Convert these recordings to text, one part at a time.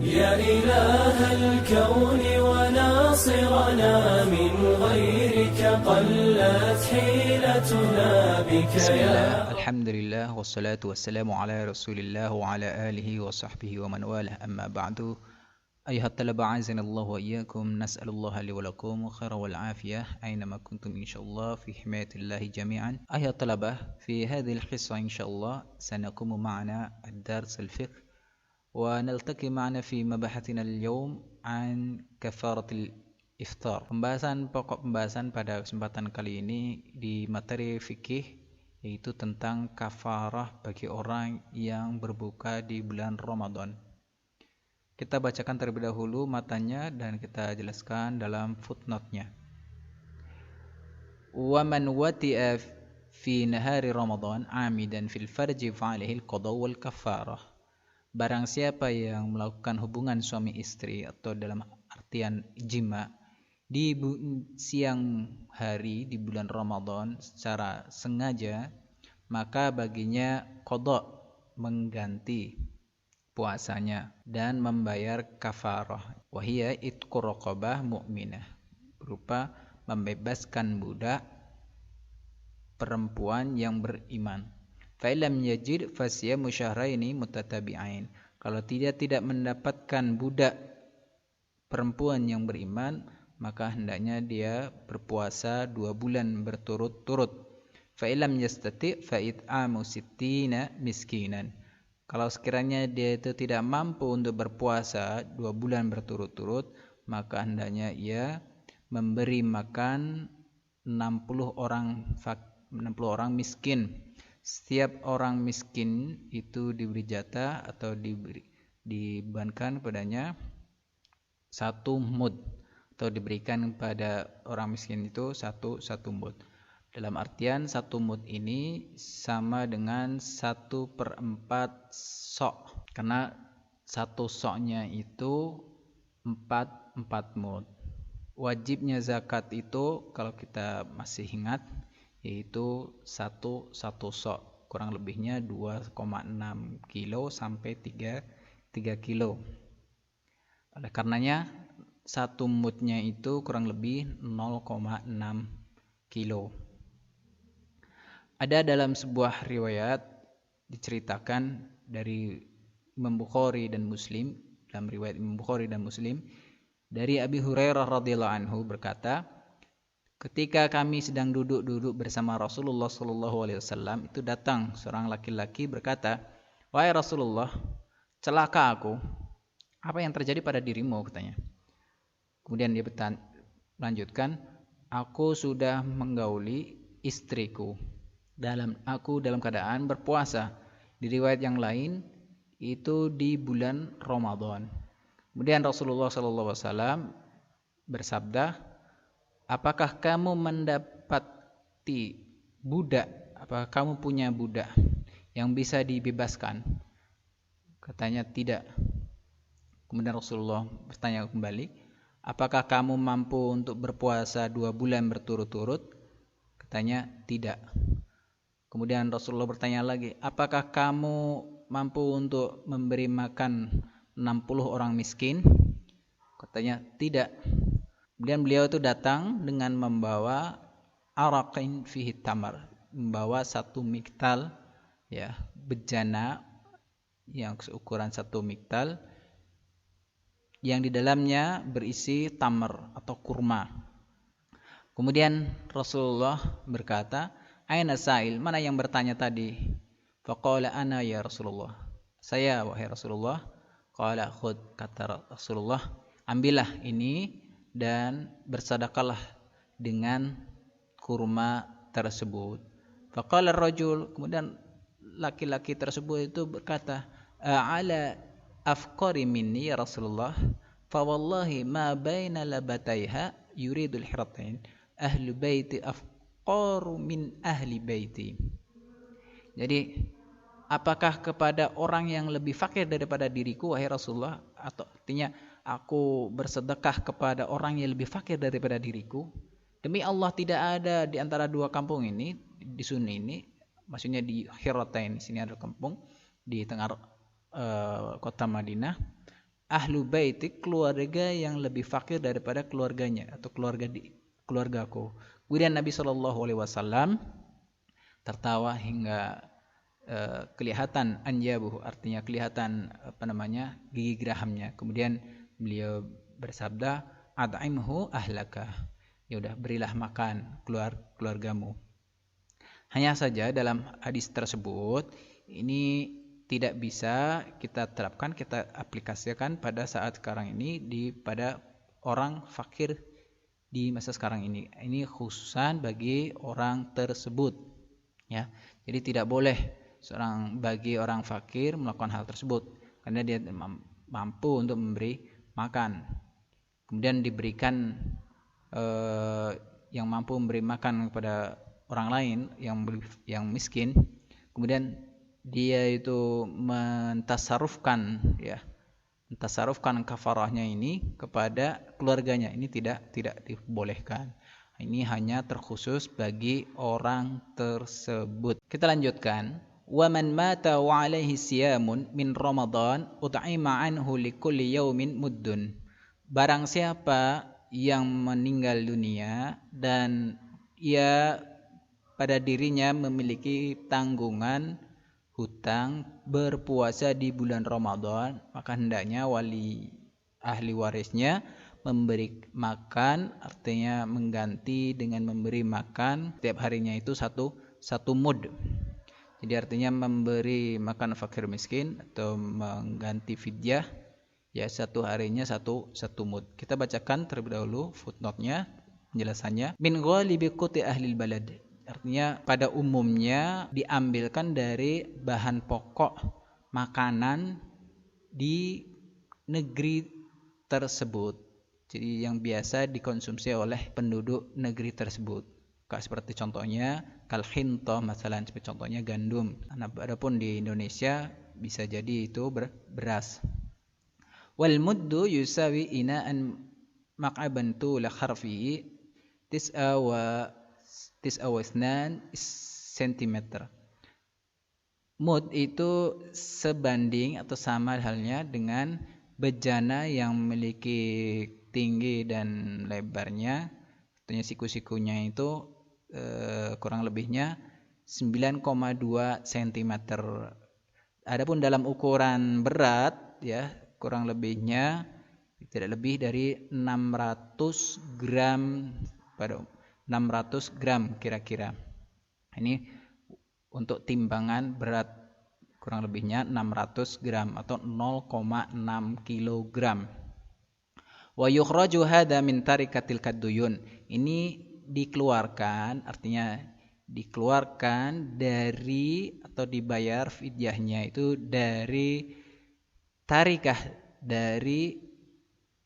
يا إله الكون وناصرنا من غيرك قلت حيلتنا بك بسم يا الله الحمد لله والصلاة والسلام على رسول الله وعلى آله وصحبه ومن والاه أما بعد أيها الطلبة أعزنا الله وإياكم نسأل الله لي ولكم خير والعافية أينما كنتم إن شاء الله في حماية الله جميعا. أيها الطلبة في هذه الحصة إن شاء الله سنقوم معنا الدرس الفقه ونلتقي معنا في مباحثنا اليوم عن كفارة الإفطار. Pokok pembahasan pada kesempatan kali ini di materi fikih yaitu tentang kafarah bagi orang yang berbuka di bulan Ramadan. Kita bacakan terlebih dahulu matanya dan kita jelaskan dalam footnote-nya. Wa man wati'a fi nahari Ramadan 'amidan fil farji fa'alaihi al-qada wal kafarah. Barang siapa yang melakukan hubungan suami istri atau dalam artian jima di siang hari di bulan Ramadan secara sengaja, maka baginya qada, mengganti puasanya dan membayar kafarah. Wahia itqu raqabah mu'minah, berupa membebaskan budak perempuan yang beriman. Fa illam yajid fasiyamu syahraini mutatabi'ain. Kalau tidak mendapatkan budak perempuan yang beriman, maka hendaknya dia berpuasa 2 bulan berturut-turut. Fa illam yastati fa it'amu sittina miskinan. Kalau sekiranya dia itu tidak mampu untuk berpuasa 2 bulan berturut-turut, maka hendaknya ia memberi makan 60 orang miskin. Setiap orang miskin itu diberi jatah atau dibebankan padanya 1 mud, atau diberikan kepada orang miskin itu satu mud. Dalam artian 1 mud ini sama dengan 1/4 sok, karena 1 soknya itu 4 mud. Wajibnya zakat itu kalau kita masih ingat yaitu 1 sok, kurang lebihnya 2,6 kilo sampai 3 kilo. Oleh karenanya 1 mudnya itu kurang lebih 0,6 kilo. Ada dalam sebuah riwayat diceritakan dari Imam Bukhari dan Muslim, dalam riwayat Imam Bukhari dan Muslim, dari Abi Hurairah radhiyallahu anhu berkata, ketika kami sedang duduk bersama Rasulullah sallallahu alaihi wasallam, itu datang seorang laki-laki berkata, "Wahai Rasulullah, celaka aku. Apa yang terjadi pada dirimu?" katanya. Kemudian dia melanjutkan, "Aku sudah menggauli istriku. Aku dalam keadaan berpuasa." Di riwayat yang lain itu di bulan Ramadan. Kemudian Rasulullah sallallahu alaihi wasallam bersabda, "Apakah kamu mendapati budak? Apakah kamu punya budak yang bisa dibebaskan?" Katanya tidak. Kemudian Rasulullah bertanya kembali, "Apakah kamu mampu untuk berpuasa 2 bulan berturut-turut?" Katanya tidak. Kemudian Rasulullah bertanya lagi, "Apakah kamu mampu untuk memberi makan 60 orang miskin?" Katanya tidak. Kemudian beliau itu datang dengan membawa araqin fihi tamar, membawa 1 miktal, ya, bejana yang seukuran 1 miktal yang di dalamnya berisi tamar atau kurma. Kemudian Rasulullah berkata, "Aina sa'il? Mana yang bertanya tadi?" Faqala ana ya Rasulullah. "Saya wahai Rasulullah." Qala khudh, kata Rasulullah, "Ambillah ini dan bersedekahlah dengan kurma tersebut." Faqala ar-rajul, kemudian laki-laki tersebut itu berkata, "Ala afqari minni ya Rasulullah, fa wallahi ma baina labataiha yuridul hiratain ahlu baiti afqaru min ahli baiti." Jadi, apakah kepada orang yang lebih fakir daripada diriku wahai Rasulullah, atau artinya aku bersedekah kepada orang yang lebih fakir daripada diriku? Demi Allah tidak ada di antara 2 kampung ini, di Sunni ini, maksudnya di Hiratain, sini ada kampung di tengah kota Madinah, ahlu baiti, keluarga yang lebih fakir daripada keluarganya atau keluargaku. Kemudian Nabi SAW tertawa hingga kelihatan anyabuh, artinya kelihatan gigi gerahamnya. Kemudian beliau bersabda, ad'imhu ahlaka, ya udah berilah makan keluargamu. Hanya saja dalam hadis tersebut ini tidak bisa kita terapkan, kita aplikasikan pada saat sekarang ini pada orang fakir di masa sekarang ini. Ini khususan bagi orang tersebut, ya. Jadi tidak boleh bagi orang fakir melakukan hal tersebut karena dia mampu untuk memberi makan. Kemudian diberikan yang mampu memberi makan kepada orang lain yang miskin, kemudian dia itu mentasarufkan kafarahnya ini kepada keluarganya. Ini tidak dibolehkan. Ini hanya terkhusus bagi orang tersebut. Kita lanjutkan. Wa man mata wa alaihi siyamun min Ramadan ut'ima anhu likulli yaumin muddun. Barang siapa yang meninggal dunia dan ia pada dirinya memiliki tanggungan hutang berpuasa di bulan Ramadan, maka hendaknya ahli warisnya memberi makan, artinya mengganti dengan memberi makan setiap harinya itu satu mud. Jadi artinya memberi makan fakir miskin atau mengganti fidyah, ya satu harinya satu mud. Kita bacakan terlebih dahulu footnote-nya, penjelasannya. Min ghalibi quti ahlil balad. Artinya pada umumnya diambilkan dari bahan pokok makanan di negeri tersebut. Jadi yang biasa dikonsumsi oleh penduduk negeri tersebut. Seperti contohnya kalhintoh, masalah seperti contohnya gandum. Adapun di Indonesia bisa jadi itu beras. Wal muddu yusawi ina'an maq'aban tula kharfihi tis'a wa 2 cm. Mud itu sebanding atau sama halnya dengan bejana yang memiliki tinggi dan lebarnya, artinya siku-sikunya itu kurang lebihnya 9,2 cm. Adapun dalam ukuran berat, ya kurang lebihnya tidak lebih dari 600 gram pada 600 gram kira-kira. Ini untuk timbangan berat kurang lebihnya 600 gram atau 0,6 kilogram. Wa yukhraju hadha min tarikatil kaduyun. Ini dikeluarkan, artinya dikeluarkan dari atau dibayar fidyahnya itu dari tarikah, dari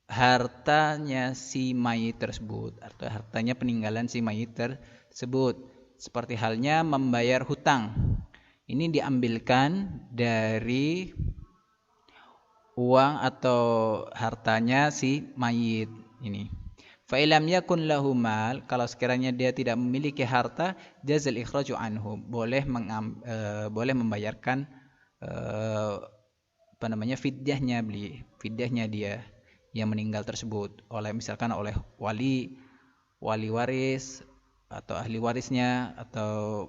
hartanya si mayit tersebut atau hartanya peninggalan si mayit tersebut. Seperti halnya membayar hutang. Ini diambilkan dari uang atau hartanya si mayit ini. Fa ilam yakun lahu mal, kalau sekiranya dia tidak memiliki harta, jazal ikhraju anhu, boleh membayarkan fidyahnya dia yang meninggal tersebut misalkan oleh wali waris atau ahli warisnya atau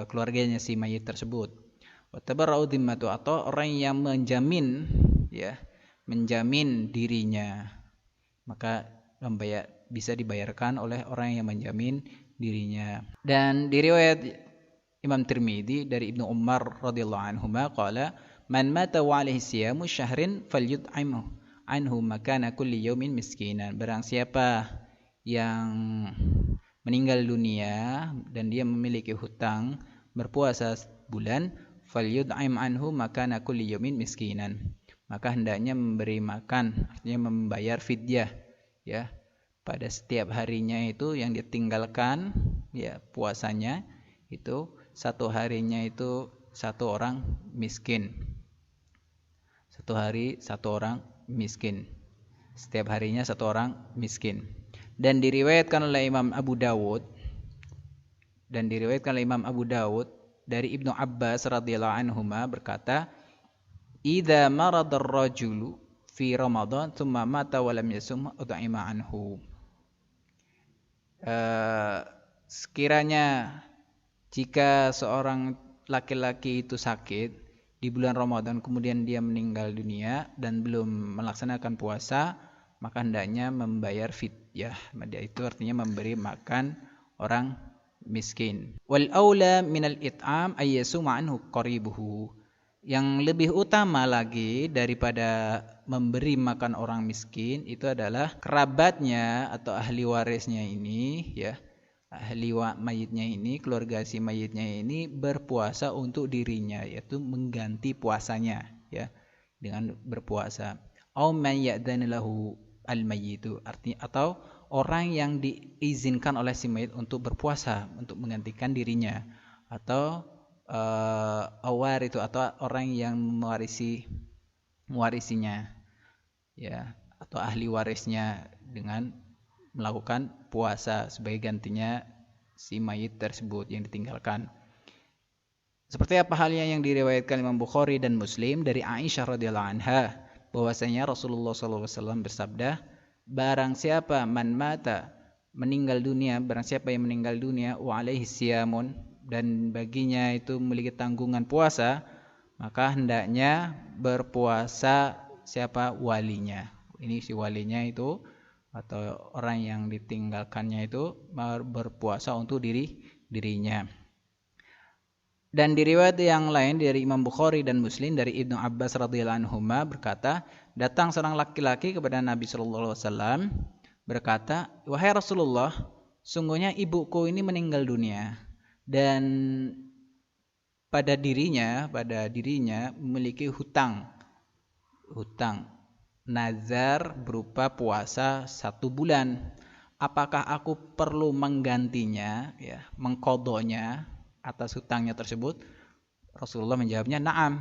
keluarganya si mayit tersebut. Wa tabarra'u dhimmatu, atau orang yang menjamin dirinya, maka bisa dibayarkan oleh orang yang menjamin dirinya. Dan di riwayat Imam Tirmidzi dari Ibnu Umar radhiyallahu anhuma qala man mata wa alaihi siyamu syahrin falyut'imhu anhu makana kulli yaumin miskinan. Barang siapa yang meninggal dunia dan dia memiliki hutang berpuasa bulan, falyud'im anhu makana kulli yaumin miskinan, maka hendaknya memberi makan, artinya membayar fidyah, ya, pada setiap harinya itu yang ditinggalkan, ya, puasanya itu satu harinya itu satu orang miskin. Satu hari satu orang miskin. Setiap harinya satu orang miskin. Dan diriwayatkan oleh Imam Abu Dawud dari Ibnu Abbas radhiyallahu anhuma berkata, idza marada ar-rajulu fi Ramadan thumma mata wa lam yasum ud'ima anhu. Sekiranya jika seorang laki-laki itu sakit di bulan Ramadan kemudian dia meninggal dunia dan belum melaksanakan puasa, maka hendaknya membayar fidyah. Dia itu artinya memberi makan orang miskin. Wal aula minal it'am ay yasuma anhu qaribuhu. Yang lebih utama lagi daripada memberi makan orang miskin itu adalah kerabatnya atau ahli warisnya ini, ya. Ahli mayitnya ini, keluarga si mayitnya ini berpuasa untuk dirinya, yaitu mengganti puasanya, ya, dengan berpuasa. Au man ya'dhan lahu al-mayyitu, artinya atau orang yang diizinkan oleh si mayit untuk berpuasa untuk menggantikan dirinya, atau awar itu atau orang yang mewarisinya, ya, atau ahli warisnya dengan melakukan puasa sebagai gantinya si mayit tersebut yang ditinggalkan. Seperti apa halnya yang diriwayatkan Imam Bukhari dan Muslim dari Aisyah radhiyallahu anha bahwasanya Rasulullah SAW bersabda, barang siapa man mata meninggal dunia, barang siapa yang meninggal dunia wa alaihi siyamun, dan baginya itu memiliki tanggungan puasa, maka hendaknya berpuasa siapa? Walinya. Ini si walinya itu atau orang yang ditinggalkannya itu berpuasa untuk dirinya. Dan di riwayat yang lain dari Imam Bukhari dan Muslim dari Ibnu Abbas radhiyallahu anhuma berkata, datang seorang laki-laki kepada Nabi sallallahu alaihi wasallam berkata, wahai Rasulullah, sungguhnya ibuku ini meninggal dunia dan pada dirinya memiliki hutang nazar berupa puasa 1 bulan. Apakah aku perlu menggantinya, ya, mengqadanya atas hutangnya tersebut? Rasulullah menjawabnya, na'am.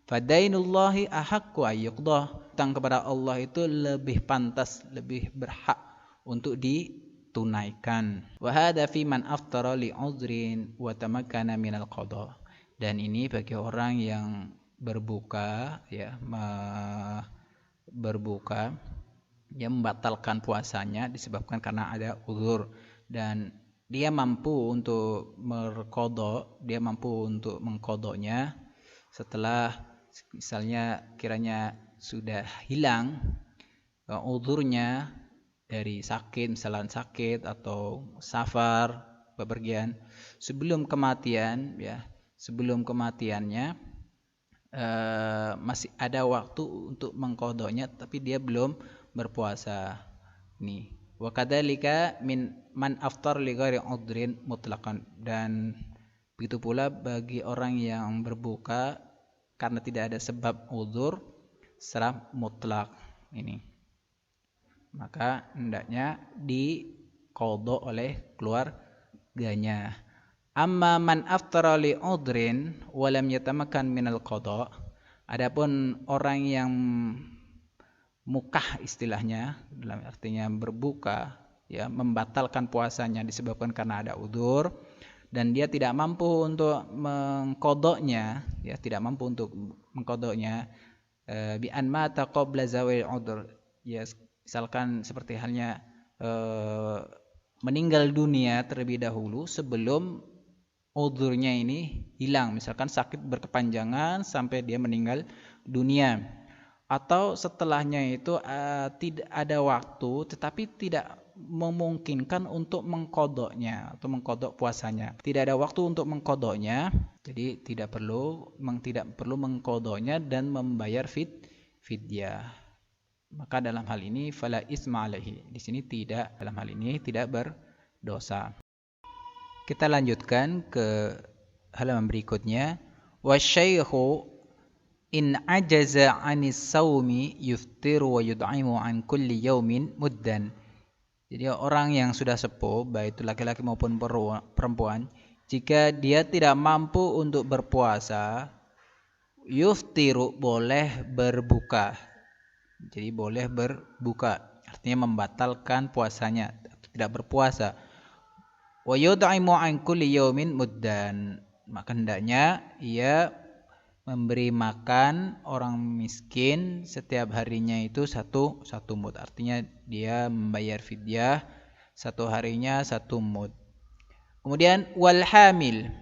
Fadainullahi ahaqqu ayyuqdah. Hutang kepada Allah itu lebih pantas, lebih berhak untuk ditunaikan. Wa hadza fi man aftara li udhrin wa tamakkana minal qada. Dan ini bagi orang yang berbuka, ya, berbuka, dia membatalkan puasanya disebabkan karena ada uzur dan dia mampu untuk mengqadanya setelah misalnya kiranya sudah hilang uzurnya dari sakit, misalnya sakit atau safar, bepergian, sebelum kematian, ya, sebelum kematiannya masih ada waktu untuk mengqadanya tapi dia belum berpuasa. Nih, wa kadzalika man aftar li ghairi udhrin mutlaqan, dan begitu pula bagi orang yang berbuka karena tidak ada sebab uzur secara mutlak ini, maka hendaknya diqadha oleh keluarganya. Amma man aftara li udhrin wa lam yatamakkan minal qada, adapun orang yang mukah istilahnya, dalam artinya berbuka, ya, membatalkan puasanya disebabkan karena ada uzur dan dia tidak mampu untuk mengqadanya, ya, tidak mampu untuk mengqadanya bi an mata qabla zawil udhr, ya, misalkan seperti halnya meninggal dunia terlebih dahulu sebelum uzurnya ini hilang, misalkan sakit berkepanjangan sampai dia meninggal dunia, atau setelahnya itu tidak ada waktu tetapi tidak memungkinkan untuk mengqadanya atau mengqadha puasanya, tidak ada waktu untuk mengqadanya, jadi tidak perlu mengqadanya dan membayar fidyah. Maka dalam hal ini fala isma alaihi, di sini dalam hal ini tidak berdosa. Kita lanjutkan ke halaman berikutnya. Wasyaykhu in ajaza 'anis saumi yuftiru wa yud'imu an kulli yaumin muddan. Jadi orang yang sudah sepuh, baik itu laki-laki maupun perempuan, jika dia tidak mampu untuk berpuasa, yuftiru, boleh berbuka. Jadi boleh berbuka, artinya membatalkan puasanya, tidak berpuasa. Wa yud'imu an kulli yaumin muddan, maka hendaknya ia memberi makan orang miskin setiap harinya itu satu mud. Artinya dia membayar fidyah satu harinya 1 mud. Kemudian wal hamil.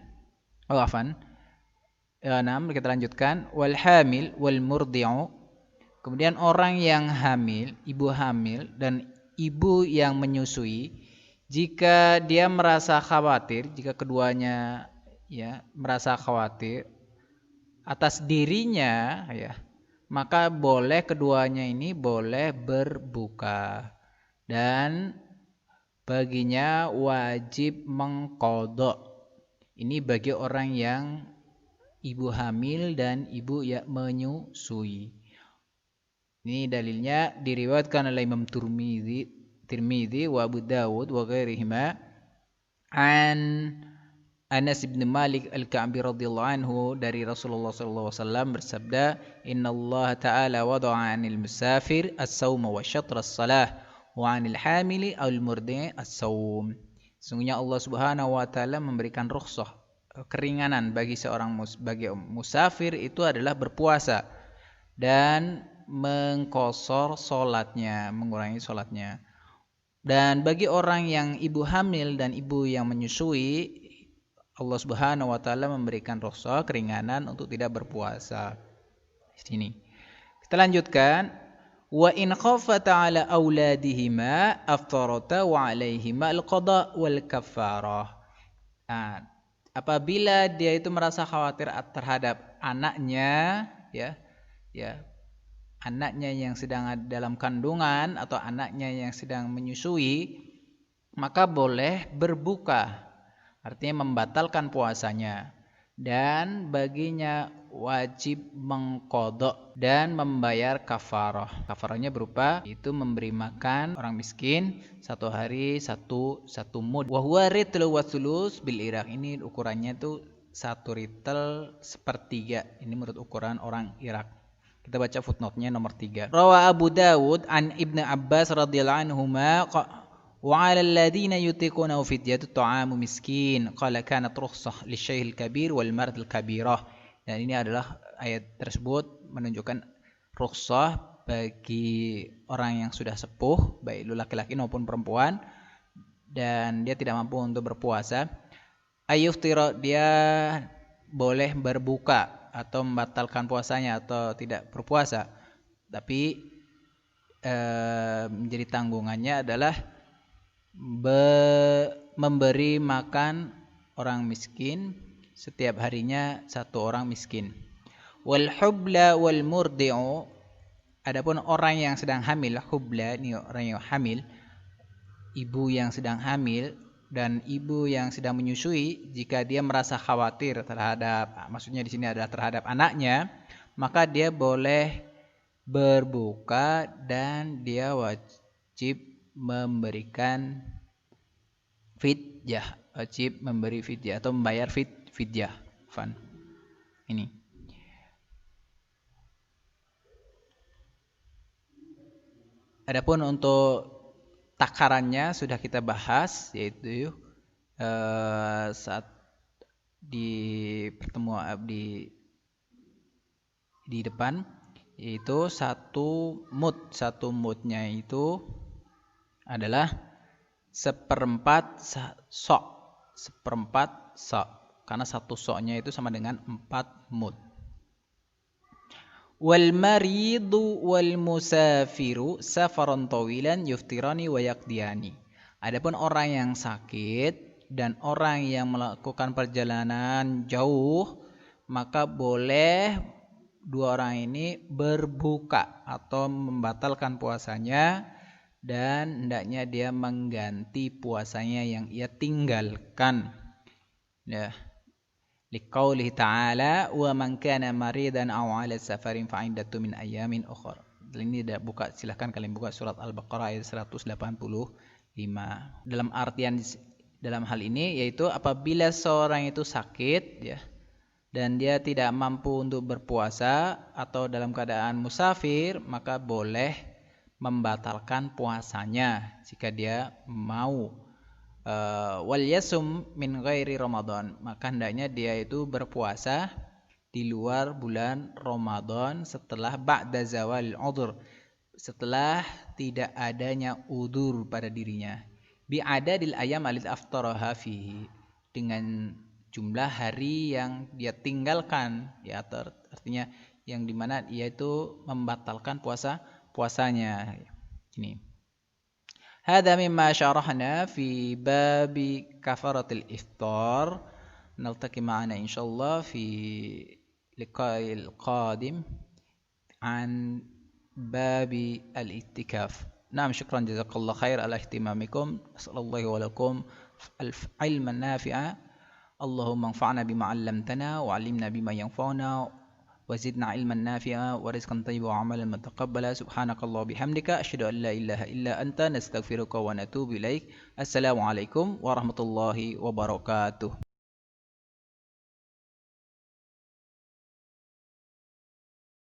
Kita lanjutkan. Wal hamil wal murdi'u. Kemudian orang yang hamil, ibu hamil dan ibu yang menyusui, jika dia merasa khawatir, jika keduanya merasa khawatir atas dirinya maka keduanya ini boleh berbuka dan baginya wajib mengqadha. Ini bagi orang yang ibu hamil dan ibu yang menyusui. Ini dalilnya diriwayatkan oleh Imam Tirmidzi wa Abu Dawud wa ghairihima an Anas bin Malik Al-Ka'bi radhiyallahu anhu dari Rasulullah sallallahu alaihi wasallam bersabda, "Innallaha ta'ala wada'a 'anil musafir as-sauma wa syatra as-salah wa 'anil hamili aw al-murdi' as-saum." Sesungguhnya Allah Subhanahu wa taala memberikan rukhsah, keringanan bagi seorang musafir itu adalah berpuasa dan mengqosor salatnya, mengurangi salatnya. Dan bagi orang yang ibu hamil dan ibu yang menyusui, Allah Subhanahu wa taala memberikan rukhsah, keringanan untuk tidak berpuasa. Di sini. Kita lanjutkan. Wa in khafata 'ala auladihima aftarata wa 'alaihima al-qada wal kafarah. Nah, apabila dia itu merasa khawatir terhadap anaknya, anaknya yang sedang dalam kandungan atau anaknya yang sedang menyusui, maka boleh berbuka. Artinya membatalkan puasanya. Dan baginya wajib mengqadha dan membayar kafarah. Kafarahnya berupa itu memberi makan orang miskin 1 hari 1 mud. Wa huwa ritlu wa thuluts bil Iraq. Ini ukurannya itu 1 ritel 1/3. Ini menurut ukuran orang Irak. Kita baca footnote-nya nomor 3. Rawa Abu Dawud an Ibnu Abbas radhiyallahu anhuma wa 'alal ladzina yutiquna fidyatut ta'amu miskin qala kanat rukhsah lisyaihil kabir wal maradil kabirah. Dan ini adalah ayat tersebut menunjukkan rukhsah bagi orang yang sudah sepuh, baik laki-laki maupun perempuan, dan dia tidak mampu untuk berpuasa. Ayuftira, dia boleh berbuka atau membatalkan puasanya atau tidak berpuasa. Tapi menjadi tanggungannya adalah memberi makan orang miskin setiap harinya 1 orang miskin. Wal hubla wal murdi'u, adapun orang yang sedang hamil, hubla ini orang yang hamil, ibu yang sedang hamil dan ibu yang sedang menyusui, jika dia merasa khawatir terhadap, maksudnya di sini adalah terhadap anaknya, maka dia boleh berbuka dan dia wajib memberikan fidyah, wajib memberi fidyah atau membayar fidyah. Ini. Adapun untuk takarannya sudah kita bahas, yaitu saat di pertemuan di depan, yaitu 1 mud. 1 mudnya itu adalah 1/4 sok. 1/4 sok. Karena 1 soknya itu sama dengan 4 mud. Wal maridu wal musafiru safaran tawilan yuftirani wa yaqdiyani. Adapun orang yang sakit dan orang yang melakukan perjalanan jauh, maka boleh 2 orang ini berbuka atau membatalkan puasanya, dan hendaknya dia mengganti puasanya yang ia tinggalkan. Liqaulihi ta'ala wa man kana maridan aw 'ala safarin fa 'iddatu min ayyamin ukhra. Ini buka, silakan kalian buka surat Al-Baqarah ayat 185. Dalam hal ini yaitu apabila seorang itu sakit dan dia tidak mampu untuk berpuasa atau dalam keadaan musafir, maka boleh membatalkan puasanya jika dia mau. Wal yasum min ghairi Ramadan, maka hendaknya dia itu berpuasa di luar bulan Ramadan setelah ba'da zawalil udhur, setelah tidak adanya udur pada dirinya. Bi'adadil ayam alit aftaraha fihi, dengan jumlah hari yang dia tinggalkan, ya, artinya yang dimana ia itu membatalkan puasanya. Ini. Hada mimma syarahna fi babi kafaratil iftar. Naltaqi ma'ana insyaallah fi liqa'il qadim an babi al-i'tikaf. Naam, syukran jazakallah khair ala ihtimamikum. As'alullah wa lakum ilman nafi'a. Allahumma anfa'na bima 'allamtana wa 'allimna bima yanfa'una وزدنا علما نافعا ورزقا طيبا وعملا متقبلا سبحانك الله وبحمدك أشهد أن لا إله إلا أنت نستغفرك ونتوب إليك السلام عليكم ورحمة الله وبركاته.